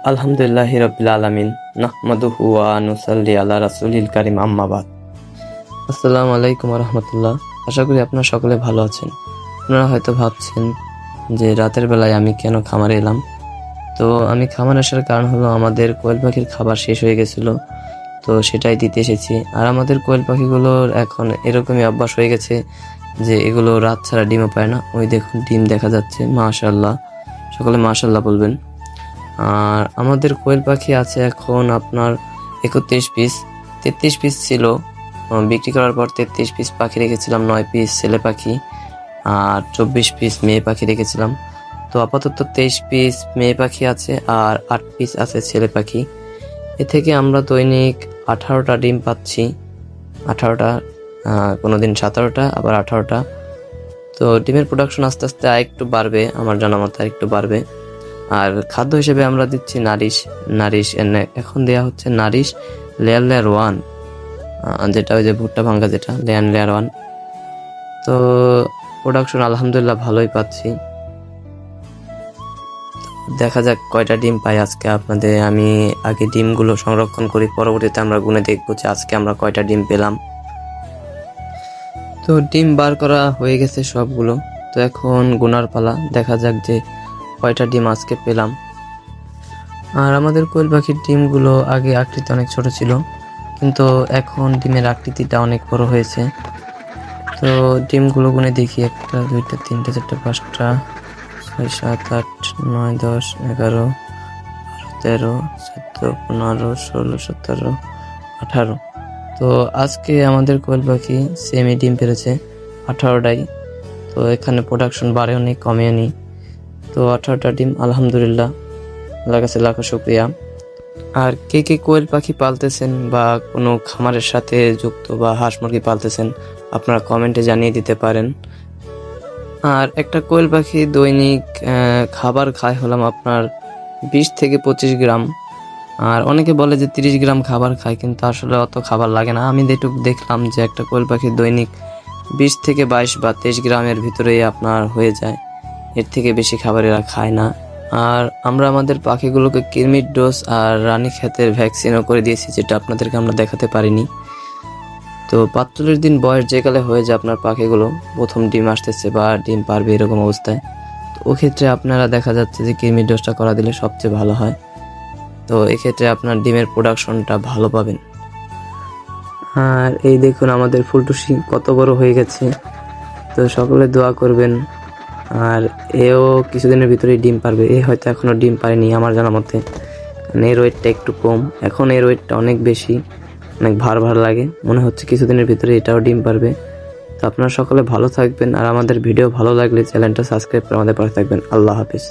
আলহামদুলিল্লাহি রাব্বিল আলামিন নাহমাদুহু ওয়া নুসাল্লি আলা রাসূলিল কারীম আম্মা বাদ। আসসালামু আলাইকুম ওয়া রাহমাতুল্লাহ। আশা করি আপনারা সকলে ভালো আছেন। আপনারা হয়তো ভাবছেন যে রাতের বেলায় আমি কেন খামারে এলাম। তো আমি খামারে আসার কারণ হলো আমাদের কোয়েল পাখির খাবার শেষ হয়ে গেছিল, তো সেটাই দিতে এসেছি। আর আমাদের কোয়েল পাখিগুলোর এখন এরকমই অভ্যাস হয়ে গেছে যে এগুলো রাত ছাড়া ডিমও পায় না। ওই দেখুন ডিম দেখা যাচ্ছে, মাশাআল্লাহ, সকলে মাশাআল্লাহ বলবেন। আর আমাদের কোয়েল পাখি আছে এখন আপনার 31 পিস। 33 পিস ছিল, বিক্রি করার পর 33 পিস পাখি রেখেছিলাম, 9 পিস ছেলে পাখি আর 24 পিস মেয়ে পাখি রেখেছিলাম। তো আপাতত 23 পিস মেয়ে পাখি আছে আর 8 পিস আছে ছেলে পাখি। এ থেকে আমরা দৈনিক 18টা ডিম পাচ্ছি, 18টা, কোনোদিন 17টা, আবার 18টা। তো ডিমের প্রোডাকশন আস্তে আস্তে আরেকটু বাড়বে, আমার জানা মতো আরেকটু বাড়বে। আর খাদ্য হিসেবে আমরা দিচ্ছি নারিশ এখন দেয়া হচ্ছে নারিশ লেয়ার 1, যেটা ওই যে ভুট্টা ভাঙ্গা, যেটা লেয়ার 1। তো প্রোডাকশন আলহামদুলিল্লাহ ভালোই পাচ্ছি। দেখা যাক কয়টা ডিম পাই আজকে। আপনাদের আমি আগে ডিমগুলো সংরক্ষণ করি, পরবর্তীতে আমরা গুনে দেখবো যে আজকে আমরা কয়টা ডিম পেলাম। তো ডিম বার করা হয়ে গেছে সবগুলো, তো এখন গুনার পালা। দেখা যাক যে কয়টা ডিম আজকে পেলাম। আর আমাদের কোয়েল পাখির ডিমগুলো আগে আকৃতি অনেক ছোট ছিল, কিন্তু এখন ডিমের আকৃতিটা অনেক বড় হয়েছে। তো ডিমগুলো গুনে দেখি, 1টা 2টা 3টা 4টা 5টা 6 7 8 9 10 11 12 13 14 15 16 17 18। তো আজকে আমাদের কোয়েল পাখি সেমি ডিম পেরেছে 18টাই। তো এখানে প্রোডাকশন বাড়েও নি কমেও নি। তো 18টা ডিম, আলহামদুলিল্লাহ, আল্লাহর কাছে লাখো শুকরিয়া। আর কে কে কোয়েল পাখি পালতেছেন বা কোনো খামারের সাথে যুক্ত বা হাঁস মুরগি পালতেছেন, আপনারা কমেন্টে জানিয়ে দিতে পারেন। আর একটা কোয়েল পাখি দৈনিক খাবার খায় হলাম আপনার 20 থেকে 25 গ্রাম। আর অনেকে বলে যে 30 গ্রাম খাবার খায়, কিন্তু আসলে অত খাবার লাগে না। আমি যেটুকু দেখলাম যে একটা কোয়েল পাখি দৈনিক 20 থেকে 22 বা 23 গ্রামের ভিতরেই আপনার হয়ে যায়, এর থেকে বেশি খাবার এরা খায় না। আর আমরা আমাদের পাখিগুলোকে কৃমির ডোজ আর রানীক্ষেতের ভ্যাকসিনও করে দিয়েছি, যেটা আপনাদেরকে আমরা দেখাতে পারিনি। তো 45 দিন বয়স যেকালে হয়ে যায় আপনার পাখিগুলো প্রথম ডিম আসতেছে বা ডিম পারবে এরকম অবস্থায়, তো ওক্ষেত্রে আপনারা দেখা যাচ্ছে যে কৃমির ডোজটা করা দিলে সবচেয়ে ভালো হয়। তো এক্ষেত্রে আপনার ডিমের প্রোডাকশনটা ভালো পাবেন। আর এই দেখুন আমাদের ফুলটুসি কত বড় হয়ে গেছে। তো সকলে দোয়া করবেন। আর এও কিছুদিনের ভিতরেই ডিম পারবে। এ হয়তো এখনো ডিম পারেনি আমার জানা মতে, কারণ এর ওয়েটটা একটু কম। এখন এর ওয়েটটা অনেক বেশি, অনেক ভার লাগে। মনে হচ্ছে কিছুদিনের ভিতরে এটাও ডিম পারবে। তো আপনারা সকলে ভালো থাকবেন। আর আমাদের ভিডিও ভালো লাগলে চ্যানেলটা সাবস্ক্রাইব করে আমাদের পাশে থাকবেন। আল্লাহ হাফিজ।